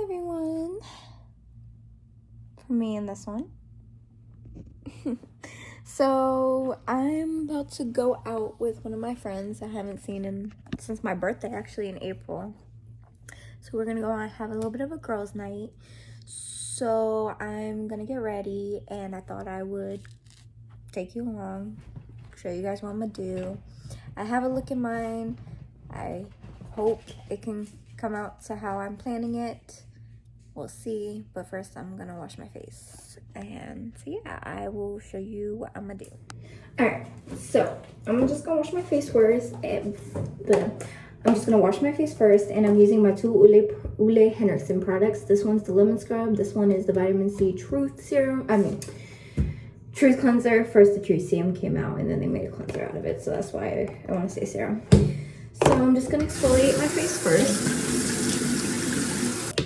everyone. For me in this one. So I'm about to go out with one of my friends I haven't seen since my birthday, actually in April. So we're gonna go out and have a little bit of a girls' night. So I'm gonna get ready, and I thought I would take you along, show you guys what I'm gonna do. I have a look in mind. I hope it can come out to how I'm planning it. We'll see, but first I'm gonna wash my face, and so yeah, I will show you what I'm gonna do. All right, so I'm just gonna wash my face first, and I'm just gonna wash my face first, and I'm using my two Ole Henriksen products. This one's the lemon scrub. This one is the vitamin C Truth serum. Truth cleanser. First the Truth serum came out, and then they made a cleanser out of it, so that's why I want to say serum. So I'm just gonna exfoliate my face first.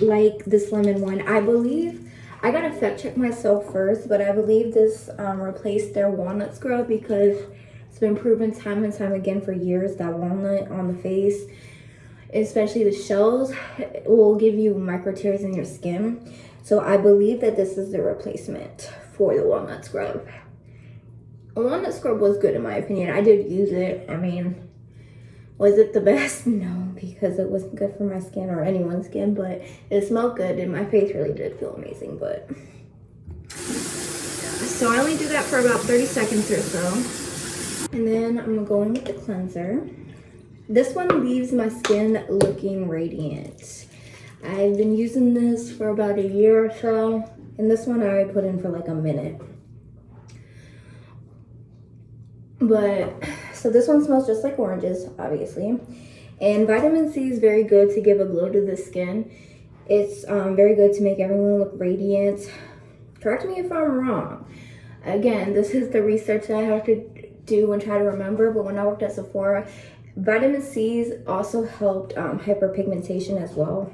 Like this lemon one, I believe, I gotta fact check myself first, but I believe this replaced their walnut scrub, because it's been proven time and time again for years that walnut on the face, especially the shells, will give you micro tears in your skin. So I believe that this is the replacement for the walnut scrub. A walnut scrub was good in my opinion. I did use it. I mean, was it the best? No, because it wasn't good for my skin or anyone's skin, but it smelled good and my face really did feel amazing. But so I only do that for about 30 seconds or so. And then I'm gonna go in with the cleanser. This one leaves my skin looking radiant. I've been using this for about a year or so, and this one I put in for like a minute. But so this one smells just like oranges, obviously, and vitamin C is very good to give a glow to the skin. It's very good to make everyone look radiant. Correct me if I'm wrong. Again, this is the research that I have to do and try to remember, but when I worked at Sephora, vitamin C's also helped hyperpigmentation as well.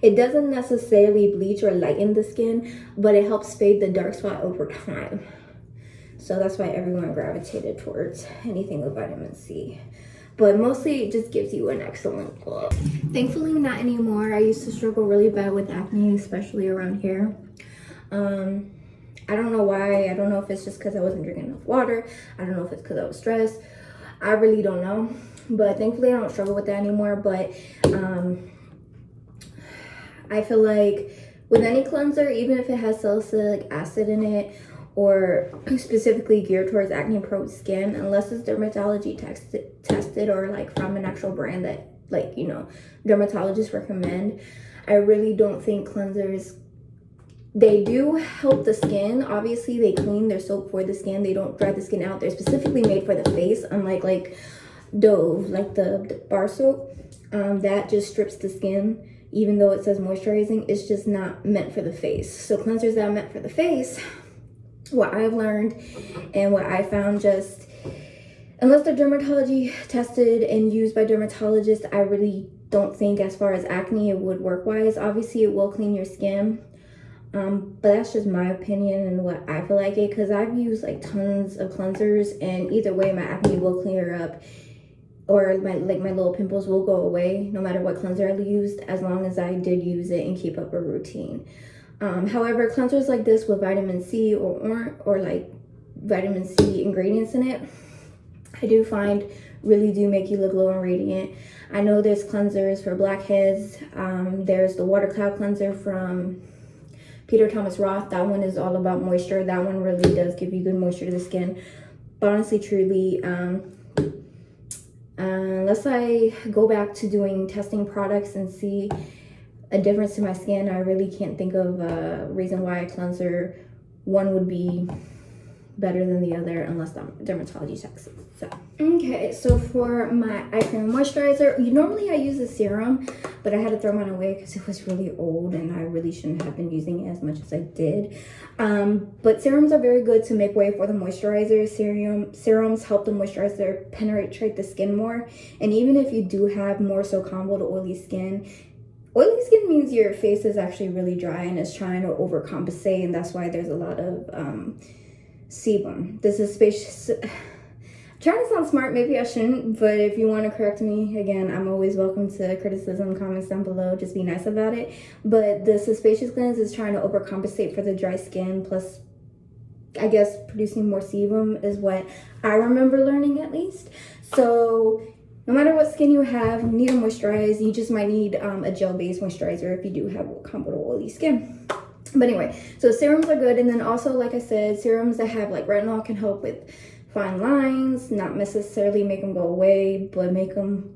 It doesn't necessarily bleach or lighten the skin, but it helps fade the dark spot over time. So that's why everyone gravitated towards anything with vitamin C. But mostly it just gives you an excellent glow. Thankfully not anymore. I used to struggle really bad with acne, especially around here. I don't know why. I don't know if it's just because I wasn't drinking enough water. I don't know if it's because I was stressed. I really don't know. But thankfully I don't struggle with that anymore. But I feel like with any cleanser, even if it has salicylic acid in it, or specifically geared towards acne prone skin, unless it's dermatology tested or like from an actual brand that, like, you know, dermatologists recommend, I really don't think cleansers, they do help the skin. Obviously they clean, their soap for the skin, they don't dry the skin out. They're specifically made for the face, unlike like Dove, like the bar soap that just strips the skin. Even though it says moisturizing, it's just not meant for the face. So cleansers that are meant for the face, what I've learned and what I found, just unless they're dermatology tested and used by dermatologists, I really don't think as far as acne it would work wise. Obviously it will clean your skin, but that's just my opinion and what I feel like it, because I've used like tons of cleansers, and either way my acne will clear up, or my little pimples will go away no matter what cleanser I used, as long as I did use it and keep up a routine. However, cleansers like this with vitamin C or like vitamin C ingredients in it, I do find really do make you look glow and radiant. I know there's cleansers for blackheads. There's the Water Cloud cleanser from Peter Thomas Roth. That one is all about moisture. That one really does give you good moisture to the skin. But honestly, truly, unless I go back to doing testing products and see a difference in my skin, I really can't think of a reason why a cleanser one would be better than the other, unless I'm dermatology tested. So okay, so for my eye cream moisturizer, normally I use a serum, but I had to throw mine away because it was really old and I really shouldn't have been using it as much as I did. But serums are very good to make way for the moisturizer. Serums help the moisturizer penetrate the skin more, and even if you do have more so combo to oily skin means your face is actually really dry and is trying to overcompensate, and that's why there's a lot of sebum. This is Trying to sound smart, maybe I shouldn't, but if you want to correct me, again, I'm always welcome to criticism, comments down below. Just be nice about it. But the Sebaceous Cleanse is trying to overcompensate for the dry skin, plus, I guess, producing more sebum is what I remember learning, at least. So no matter what skin you have, you need to moisturize. You just might need a gel-based moisturizer if you do have combo to oily skin. But anyway, so serums are good. And then also, like I said, serums that have like retinol can help with fine lines, not necessarily make them go away, but make them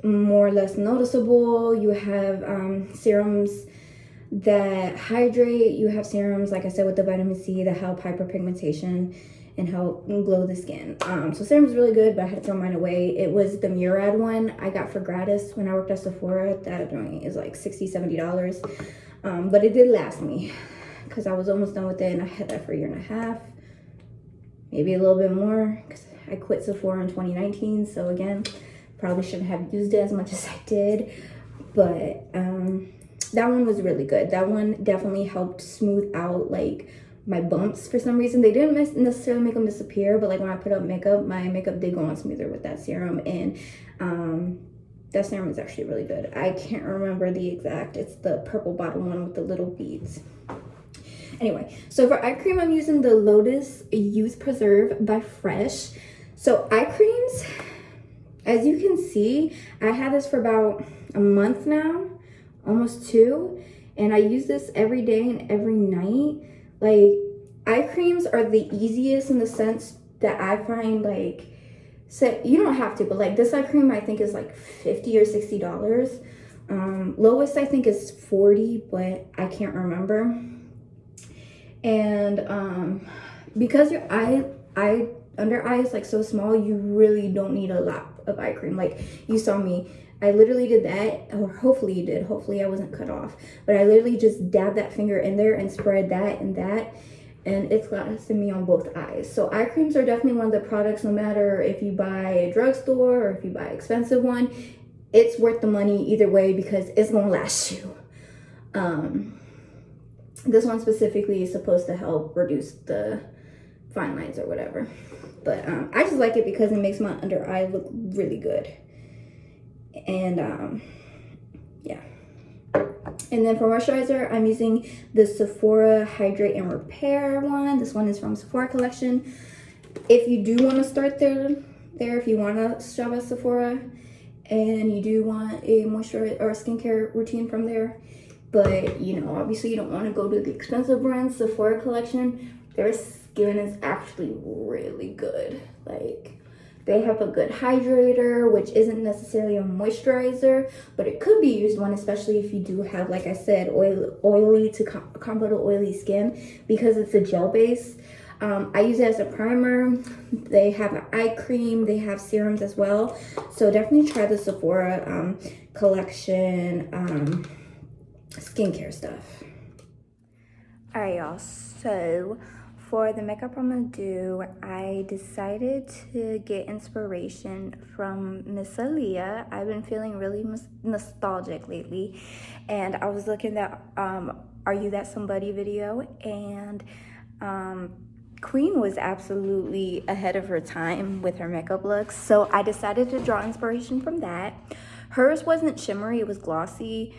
more or less noticeable. You have serums that hydrate. You have serums, like I said, with the vitamin C that help hyperpigmentation and help glow the skin. So serum's really good, but I had to throw mine away. It was the Murad one I got for gratis when I worked at Sephora. That is like $60-$70. But it did last me because I was almost done with it, and I had that for a year and a half. Maybe a little bit more because I quit Sephora in 2019. So again, probably shouldn't have used it as much as I did. But that one was really good. That one definitely helped smooth out like my bumps for some reason. They didn't necessarily make them disappear, but like when I put up makeup, my makeup did go on smoother with that serum. And that serum is actually really good. I can't remember the exact, it's the purple bottle one with the little beads. Anyway, so for eye cream, I'm using the Lotus Youth Preserve by Fresh. So eye creams, as you can see, I had this for about a month now, almost 2. And I use this every day and every night. Like, eye creams are the easiest in the sense that I find, like, so you don't have to, but like this eye cream I think is like $50 or $60. Lowest I think is $40, but I can't remember. And because your under eye is like so small, you really don't need a lot of eye cream. Like you saw me, I literally did that, or hopefully you did, hopefully I wasn't cut off, but I literally just dabbed that finger in there and spread that and that, and it's lasted me on both eyes. So eye creams are definitely one of the products, no matter if you buy a drugstore or if you buy an expensive one, it's worth the money either way because it's gonna last you. This one specifically is supposed to help reduce the fine lines or whatever. But I just like it because it makes my under eye look really good. And yeah. And then for moisturizer, I'm using the Sephora Hydrate and Repair one. This one is from Sephora collection. If you do want to start there, if you want to shop at Sephora and you do want a moisturizer or a skincare routine from there, but you know, obviously you don't want to go to the expensive brand, Sephora collection, their skin is actually really good. Like, they have a good hydrator, which isn't necessarily a moisturizer, but it could be used one, especially if you do have, like I said, oily to combo to oily skin, because it's a gel base. I use it as a primer. They have an eye cream. They have serums as well. So definitely try the Sephora collection skincare stuff. All right, y'all. So for the makeup I'm gonna do, I decided to get inspiration from Miss Aaliyah. I've been feeling really nostalgic lately, and I was looking at Are You That Somebody video, and Queen was absolutely ahead of her time with her makeup looks, so I decided to draw inspiration from that. Hers wasn't shimmery, it was glossy.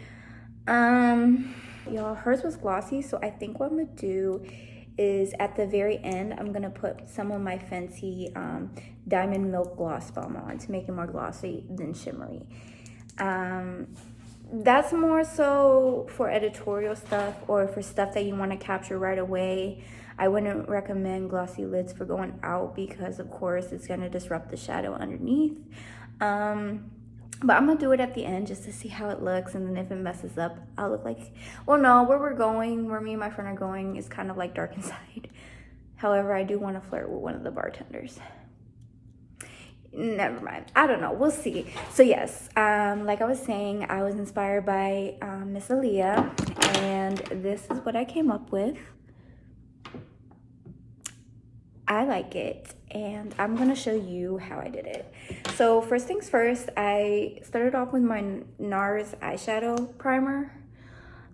Y'all, hers was glossy, so I think what I'm gonna do is at the very end, I'm gonna put some of my Fenty Diamond Milk Gloss Balm on to make it more glossy than shimmery. That's more so for editorial stuff or for stuff that you want to capture right away. I wouldn't recommend glossy lids for going out because, of course, it's gonna disrupt the shadow underneath. But I'm gonna do it at the end just to see how it looks, and then if it messes up, I'll look like, well, no, where me and my friend are going is kind of like dark inside. However, I do want to flirt with one of the bartenders. Never mind, I don't know, we'll see. So yes, like I was saying, I was inspired by Miss Aaliyah, and this is what I came up with. I like it, and I'm gonna show you how I did it. So first things first, I started off with my Nars eyeshadow primer.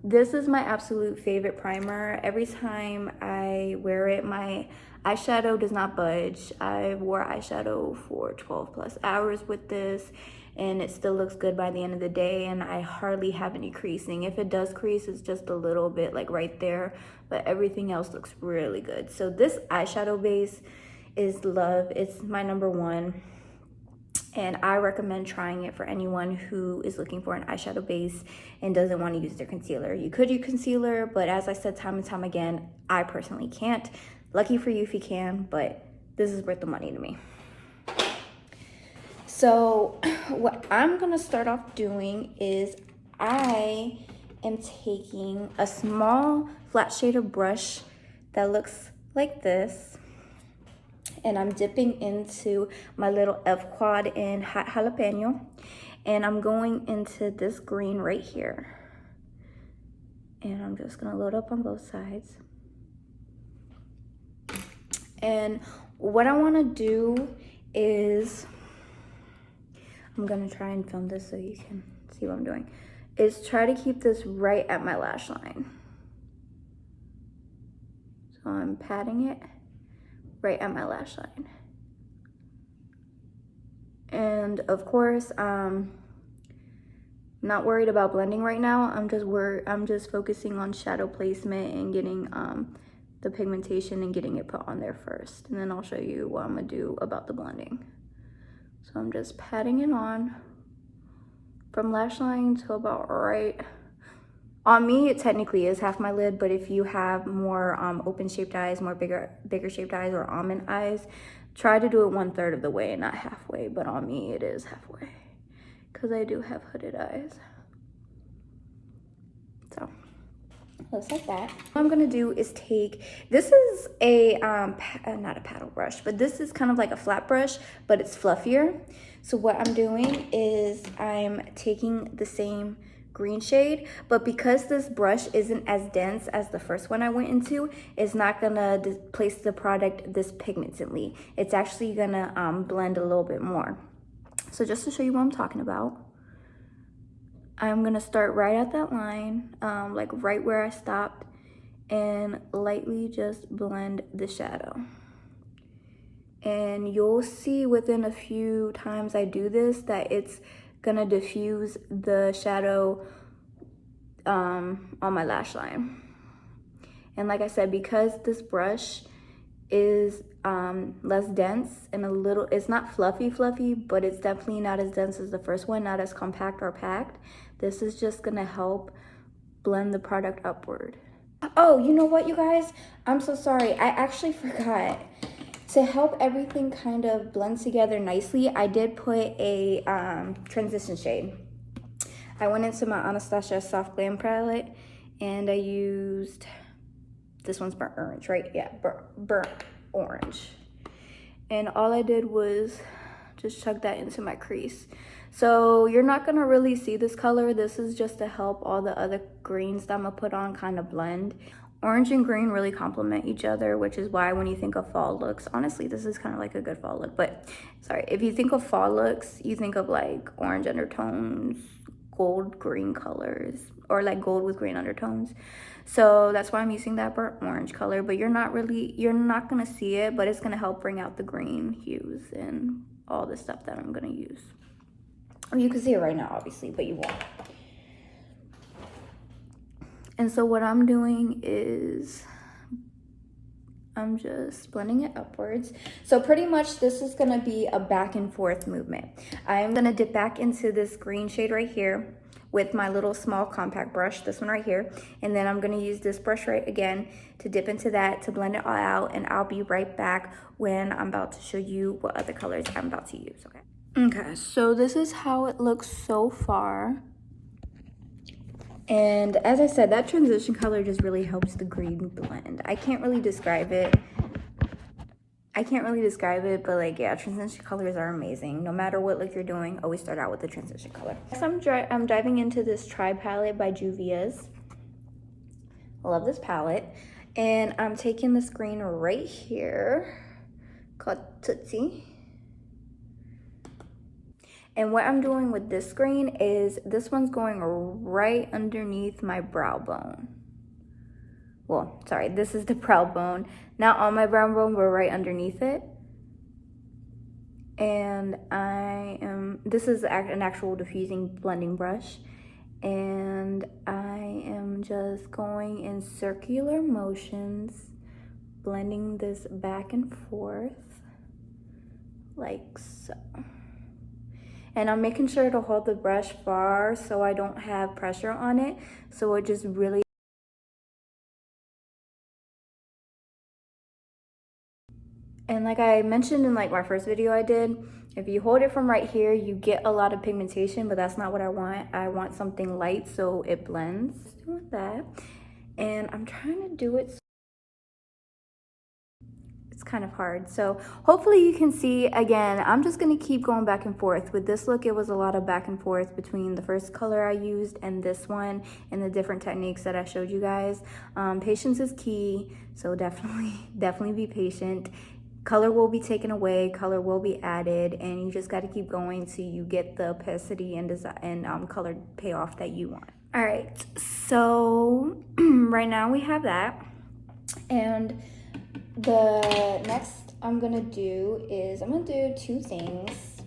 This is my absolute favorite primer. Every time I wear it, my Eyeshadow does not budge. I wore eyeshadow for 12 plus hours with this, and it still looks good by the end of the day, and I hardly have any creasing. If it does crease, it's just a little bit, like right there, but everything else looks really good. So this eyeshadow base is love. It's my #1, and I recommend trying it for anyone who is looking for an eyeshadow base and doesn't want to use their concealer. You could use concealer, but as I said time and time again, I personally can't. Lucky for you if you can, but this is worth the money to me. So what I'm gonna start off doing is I am taking a small flat shader brush that looks like this, and I'm dipping into my little F quad in Hot Jalapeno, and I'm going into this green right here, and I'm just gonna load up on both sides. And what I want to do is, I'm gonna try and film this so you can see what I'm doing, is try to keep this right at my lash line. So I'm patting it right at my lash line. And of course, not worried about blending right now. I'm just focusing on shadow placement and getting the pigmentation and getting it put on there first. And then I'll show you what I'm gonna do about the blending. So I'm just patting it on from lash line to about right. On me, it technically is half my lid, but if you have more open shaped eyes, more bigger shaped eyes, or almond eyes, try to do it 1/3 of the way and not halfway. But on me, it is halfway because I do have hooded eyes. So looks like that. What I'm gonna do is take, this is a not a paddle brush, but this is kind of like a flat brush, but it's fluffier. So what I'm doing is I'm taking the same green shade, but because this brush isn't as dense as the first one I went into, it's not gonna place the product this pigmentedly. It's actually gonna blend a little bit more. So just to show you what I'm talking about, I'm gonna start right at that line, like right where I stopped, and lightly just blend the shadow. And you'll see within a few times I do this that it's gonna diffuse the shadow on my lash line. And like I said, because this brush is less dense and a little, it's not fluffy, but it's definitely not as dense as the first one, not as compact or packed. This is just gonna help blend the product upward. Oh, you know what, you guys? I'm so sorry. I actually forgot. To help everything kind of blend together nicely, I did put a transition shade. I went into my Anastasia Soft Glam palette and I used, this one's burnt orange, right? Yeah, burnt orange. And all I did was just chug that into my crease. So you're not gonna really see this color. This is just to help all the other greens that I'm gonna put on kind of blend. Orange and green really complement each other, which is why when you think of fall looks, honestly, this is kind of like a good fall look, but sorry, if you think of fall looks, you think of like orange undertones, gold green colors, or like gold with green undertones. So that's why I'm using that burnt orange color, but you're not gonna see it, but it's gonna help bring out the green hues and all the stuff that I'm gonna use. Or you can see it right now, obviously, but you won't. And so what I'm doing is I'm just blending it upwards. So pretty much this is gonna be a back and forth movement. I'm gonna dip back into this green shade right here with my little small compact brush, this one right here. And then I'm gonna use this brush right again to dip into that to blend it all out. And I'll be right back when I'm about to show you what other colors I'm about to use, okay? Okay, so this is how it looks so far. And as I said, that transition color just really helps the green blend. I can't really describe it, but like, yeah, transition colors are amazing. No matter what look you're doing, always start out with the transition color. Next, I'm diving into this Tribe palette by Juvia's. I love this palette. And I'm taking this green right here called Tootsie. And what I'm doing with this green is this one's going right underneath my brow bone. well, sorry, this is the brow bone, not on my brow bone, but right underneath it. And this is an actual diffusing blending brush. And I am just going in circular motions, blending this back and forth, like so. And I'm making sure to hold the brush far so I don't have pressure on it. So it just really, and like I mentioned in like my first video I did, if you hold it from right here, you get a lot of pigmentation, but that's not what I want. I want something light so it blends. Just doing that. And I'm trying to do it, it's kind of hard. So hopefully you can see. Again, I'm just gonna keep going back and forth. With this look, it was a lot of back and forth between the first color I used and this one, and the different techniques that I showed you guys. Patience is key, so definitely be patient. Color will be taken away, color will be added, and you just got to keep going till you get the opacity and design and color payoff that you want. All right, so right now we have that, and the next I'm gonna do is I'm gonna do two things.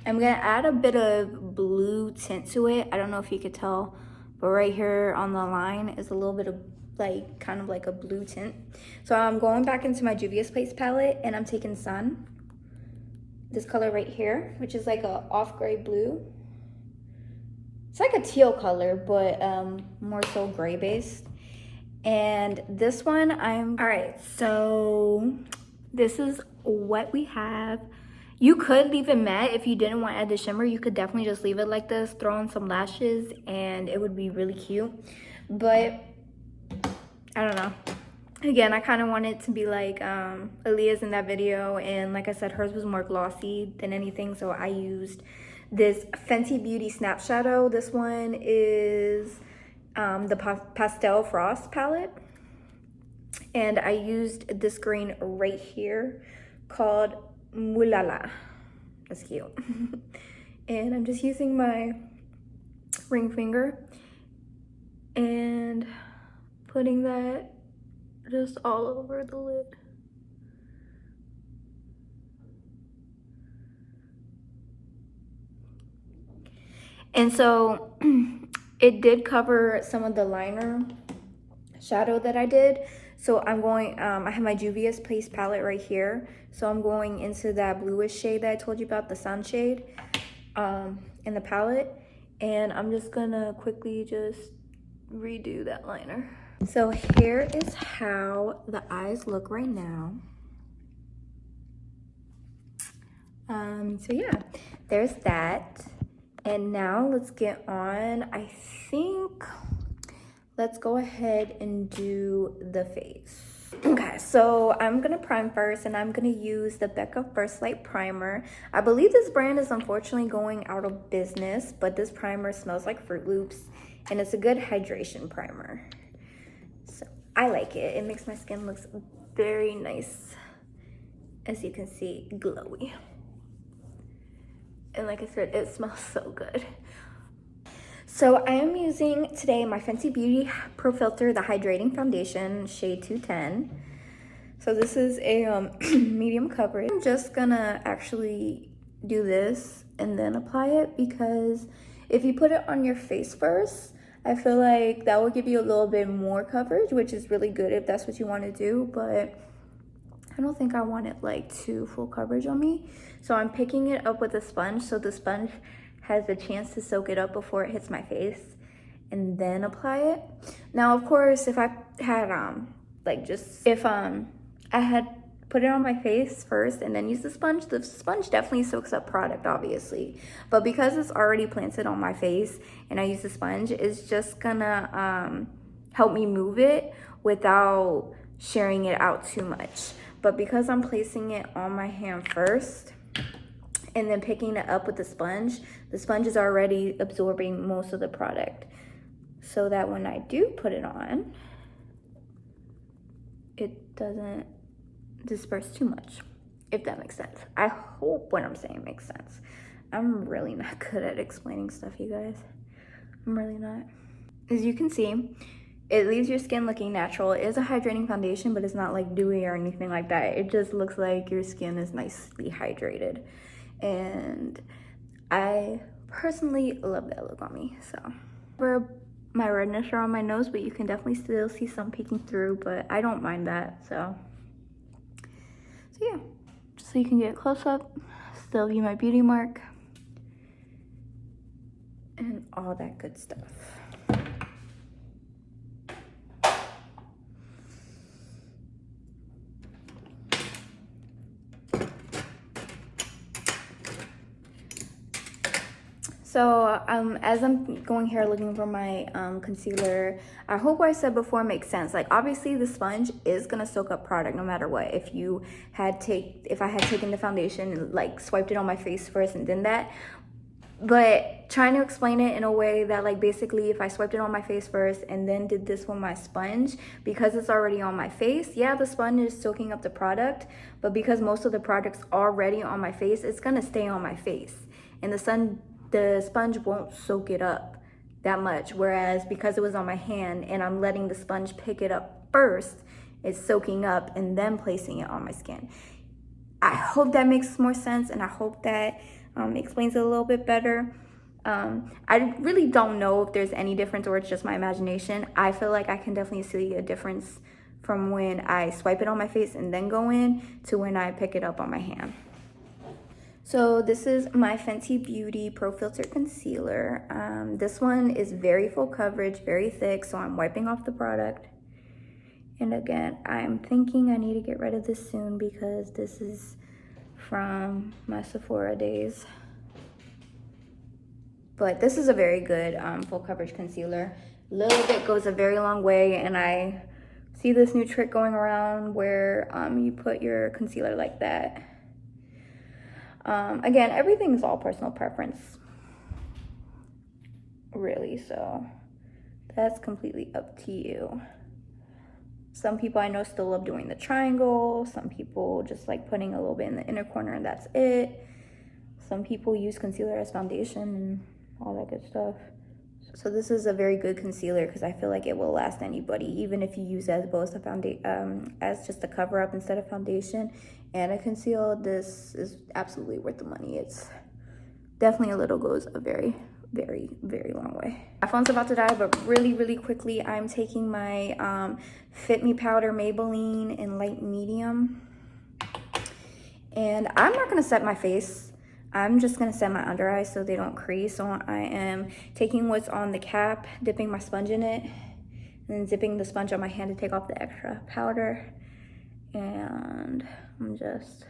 I'm gonna add a bit of blue tint to it. I don't know if you could tell, but right here on the line is a little bit of like kind of like a blue tint. So I'm going back into my Juvia's Place palette and I'm taking Sun, this color right here, which is like a off gray blue. It's like a teal color, but more so gray based. And this one all right, so this is what we have. You could leave it matte if you didn't want to add the shimmer. You could definitely just leave it like this, throw on some lashes, and it would be really cute. But I don't know. Again, I kind of want it to be like Aaliyah's in that video, and like I said, hers was more glossy than anything, so I used this Fenty Beauty Snap Shadow. This one is the Pastel Frost palette, and I used this green right here called Mulala. That's cute. And I'm just using my ring finger and putting that just all over the lid. And so it did cover some of the liner shadow that I did. So I'm going, I have my Juvia's Place palette right here. So I'm going into that bluish shade that I told you about, the sun shade, in the palette. And I'm just gonna quickly just redo that liner. So here is how the eyes look right now. So yeah, there's that. And now let's get on, I think, let's go ahead and do the face. Okay, so I'm gonna prime first, and I'm gonna use the Becca First Light Primer. I believe this brand is unfortunately going out of business, but this primer smells like Fruit Loops, and it's a good hydration primer. So I like it. It makes my skin look very nice, as you can see, glowy. And like I said, it smells so good. So I am using today my Fenty Beauty Pro Filter, the Hydrating Foundation, shade 210. So this is a medium coverage. I'm just gonna actually do this and then apply it, because if you put it on your face first, I feel like that will give you a little bit more coverage, which is really good if that's what you want to do, but I don't think I want it like too full coverage on me. So I'm picking it up with a sponge, so the sponge has a chance to soak it up before it hits my face, and then apply it. Now, of course, if I had I had put it on my face first and then use the sponge definitely soaks up product, obviously. But because it's already planted on my face and I use the sponge, it's just gonna help me move it without sharing it out too much. But because I'm placing it on my hand first and then picking it up with the sponge is already absorbing most of the product, so that when I do put it on, it doesn't disperse too much, if that makes sense. I hope what I'm saying makes sense. I'm really not good at explaining stuff, you guys. I'm really not. As you can see, it leaves your skin looking natural. It is a hydrating foundation, but it's not like dewy or anything like that. It just looks like your skin is nicely hydrated. And I personally love that look on me. So for my redness are on my nose, but you can definitely still see some peeking through, but I don't mind that. So yeah, so you can get a close up, still view my beauty mark, and all that good stuff. So as I'm going here looking for my concealer, I hope what I said before makes sense. Like obviously the sponge is gonna soak up product no matter what. If I had taken the foundation and like swiped it on my face first and then that, but trying to explain it in a way that like basically if I swiped it on my face first and then did this with my sponge, because it's already on my face, yeah, the sponge is soaking up the product, but because most of the product's already on my face, it's gonna stay on my face, and the sponge won't soak it up that much. Whereas because it was on my hand and I'm letting the sponge pick it up first, it's soaking up and then placing it on my skin. I hope that makes more sense, and I hope that explains it a little bit better. I really don't know if there's any difference or it's just my imagination. I feel like I can definitely see a difference from when I swipe it on my face and then go in to when I pick it up on my hand. So this is my Fenty Beauty Pro Filter Concealer. This one is very full coverage, very thick, so I'm wiping off the product. And again, I'm thinking I need to get rid of this soon because this is from my Sephora days. But this is a very good full coverage concealer. A little bit goes a very long way, and I see this new trick going around where you put your concealer like that. Again, everything is all personal preference, really, so that's completely up to you. Some people I know still love doing the triangle. Some people just like putting a little bit in the inner corner and that's it. Some people use concealer as foundation and all that good stuff. So this is a very good concealer because I feel like it will last anybody, even if you use it as both a as just a cover up instead of foundation and a conceal. This is absolutely worth the money. It's definitely goes a very, very, very long way. My phone's about to die, but really, really quickly, I'm taking my Fit Me Powder Maybelline in light medium, and I'm not gonna set my face. I'm just gonna set my under eyes so they don't crease. So I am taking what's on the cap, dipping my sponge in it, and then dipping the sponge on my hand to take off the extra powder. And I'm just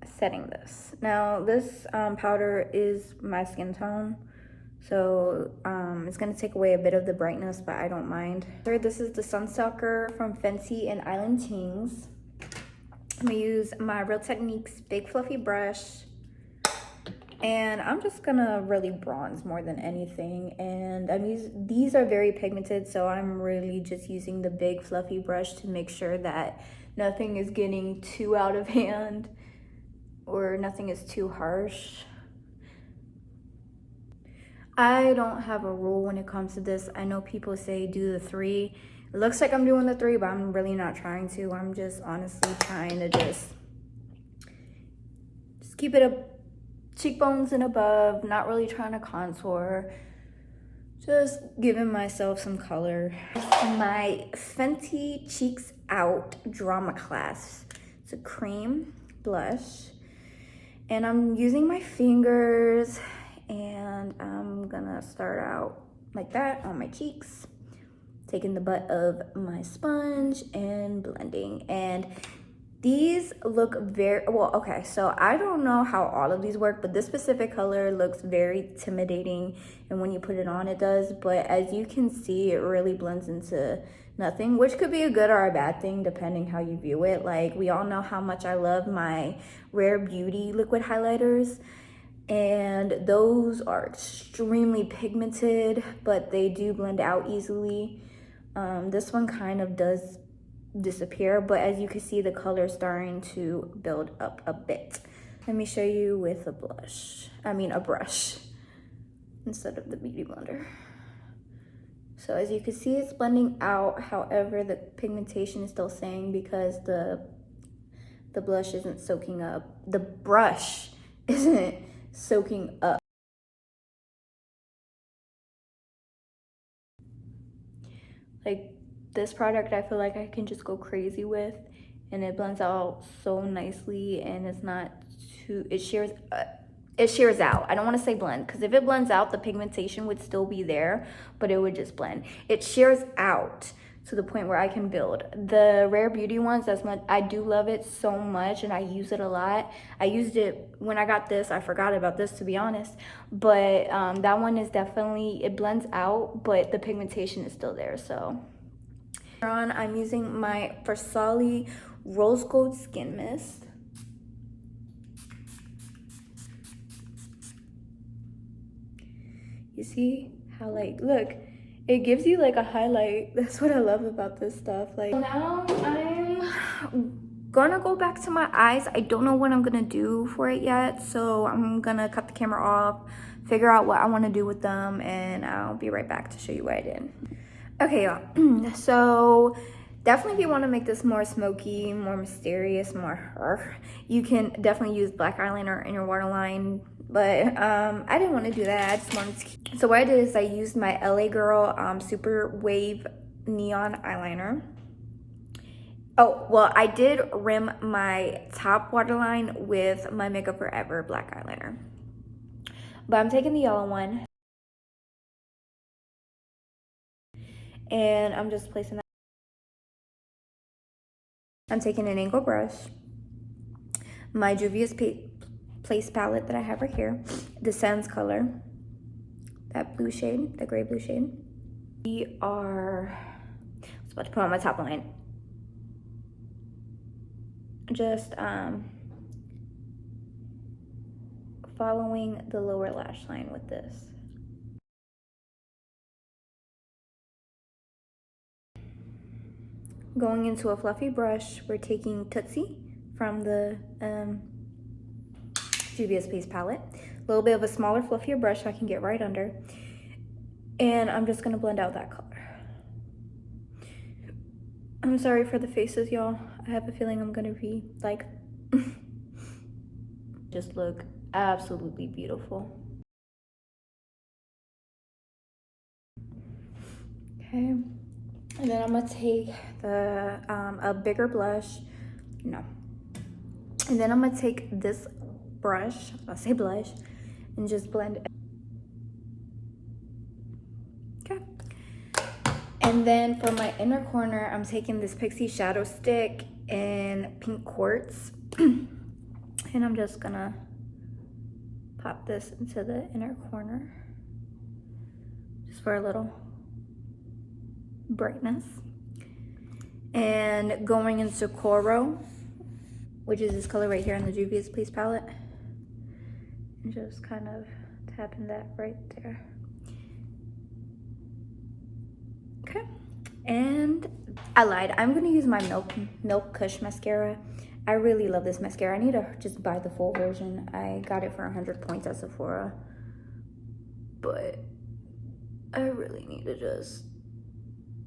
setting this. Now this powder is my skin tone, so it's gonna take away a bit of the brightness, but I don't mind. Third, this is the Sunstalker from Fenty and Island Tings. I'm gonna use my Real Techniques big fluffy brush, and I'm just gonna really bronze more than anything. And these are very pigmented, so I'm really just using the big fluffy brush to make sure that nothing is getting too out of hand or nothing is too harsh. I don't have a rule when it comes to this. I know people say do the 3. It looks like I'm doing the 3, but I'm really not trying to. I'm just honestly trying to just keep it up, cheekbones and above, not really trying to contour, just giving myself some color. My Fenty Cheeks Out Drama Class. It's a cream blush, and I'm using my fingers, and I'm gonna start out like that on my cheeks, taking the butt of my sponge and blending. And these look very well. Okay, so I don't know how all of these work, but this specific color looks very intimidating, and when you put it on it does, but as you can see, it really blends into nothing, which could be a good or a bad thing depending how you view it. Like, we all know how much I love my Rare Beauty liquid highlighters, and those are extremely pigmented, but they do blend out easily. This one kind of does disappear, but as you can see, the color is starting to build up a bit. Let me show you with a brush instead of the beauty blender. So as you can see, it's blending out. However, the pigmentation is still staying because the blush isn't soaking up. The brush isn't soaking up. Like this product, I feel like I can just go crazy with, and it blends out so nicely, and it's not too, it shears out. I don't want to say blend, because if it blends out, the pigmentation would still be there, but it would just blend. It shears out to the point where I can build. The Rare Beauty ones, that's much, I do love it so much, and I use it a lot. I used it when I got this. I forgot about this, to be honest, but that one is definitely, it blends out, but the pigmentation is still there. So on, I'm using my Versali Rose Gold Skin Mist. You see how, like, look, it gives you like a highlight. That's what I love about this stuff. Like, now I'm gonna go back to my eyes. I don't know what I'm gonna do for it yet, so I'm gonna cut the camera off, figure out what I want to do with them, and I'll be right back to show you what I did. Okay, y'all. So definitely, if you want to make this more smoky, more mysterious, more you can definitely use black eyeliner in your waterline, but I didn't want to do that. I just wanted to. So what I did is I used my LA Girl Super Wave Neon Eyeliner. Oh, well, I did rim my top waterline with my Makeup Forever black eyeliner, but I'm taking the yellow one, and I'm just placing that. I'm taking an angle brush, my Juvia's Place palette that I have right here, the Sands color, that blue shade, the gray blue shade. I was about to put on my top line. Just following the lower lash line with this. Going into a fluffy brush, we're taking Tootsie from the Juvia's Place palette. A little bit of a smaller, fluffier brush so I can get right under. And I'm just gonna blend out that color. I'm sorry for the faces, y'all. I have a feeling I'm gonna be like, just look absolutely beautiful. Okay. And then I'm gonna take the a bigger blush. No. And then I'm gonna take this brush, I'll say blush, and just blend it. Okay. And then for my inner corner, I'm taking this Pixie Shadow Stick in Pink Quartz. And I'm just gonna pop this into the inner corner just for a little brightness. And going into Coral, which is this color right here in the Juvia's Place palette, and just kind of tapping that right there. Okay, and I lied. I'm gonna use my Milk Kush mascara. I really love this mascara. I need to just buy the full version. I got it for 100 points at Sephora, but I really need to just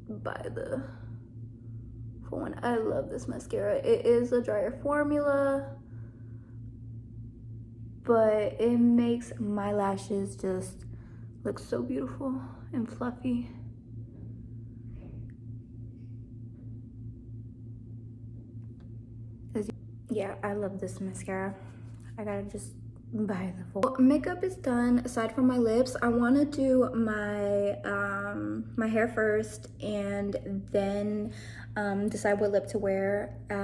buy the full one. I love this mascara. It is a drier formula, but it makes my lashes just look so beautiful and fluffy. Yeah, I love this mascara. I gotta just buy the full. Makeup is done. Aside from my lips, I want to do my my hair first, and then decide what lip to wear. So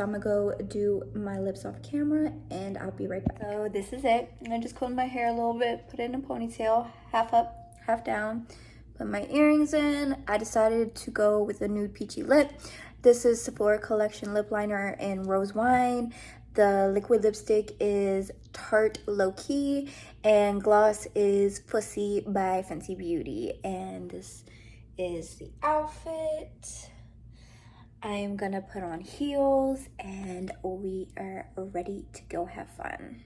I'm gonna go do my lips off camera, and I'll be right back. So this is it. I just combed my hair a little bit, put it in a ponytail, half up, half down, put my earrings in. I decided to go with a nude peachy lip. This is Sephora Collection lip liner in Rose Wine. The liquid lipstick is Tarte Low Key, and gloss is Pussy by Fenty Beauty. And this is the outfit. I'm gonna put on heels, and we are ready to go have fun.